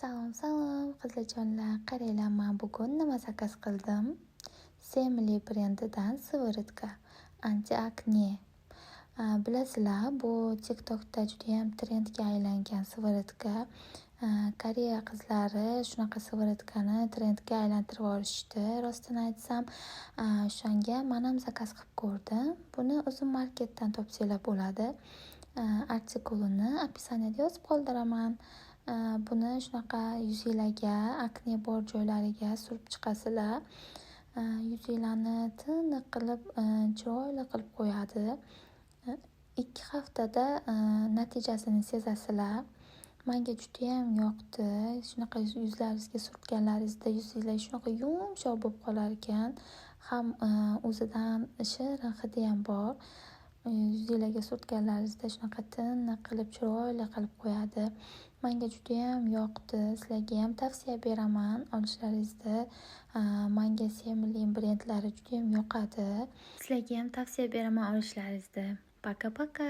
Salom, salom, qizlarjonlar. Qaranglar, men bugun nima zakaz qildim? Semli brendidan siviritka anti-akne. Bilasizlar, bu TikTokda juda ham trendga aylangan siviritka. Koreya qizlari shunaqa siviritkani trendga aylantirib yuborishdi. Rostini aytsam, o'shanga men ham zakaz qilib ko'rdim. Buni Uzum marketdan topsanglar bo'ladi. Artikulini opisaniyada yozib qoldiraman. Buni shunaqa yuzinglarga, akne bor joylariga surib chiqasizlar. Yuzinglarni tiniq qilib, chiroyli qilib qo'yadi. 2 haftada natijasini sezasizlar. Menga juda ham yoqdi. Shunaqa yuzlaringizga surtganlaringizda yuzinglar shunaqa yumshoq bo'lib qolar ekan. Ham o'zidan shirin hidi ham bor. Yuzinglarga surtganlaringizda shunaqa tiniq qilib, chiroyli qilib qo'yadi. Menga juda ham yoqdi. Sizlarga ham tavsiya beraman olishlaringizni. Menga Semli brendlari juda ham yoqadi. Sizlarga ham tavsiya beraman olishlaringizni. Paka-paka.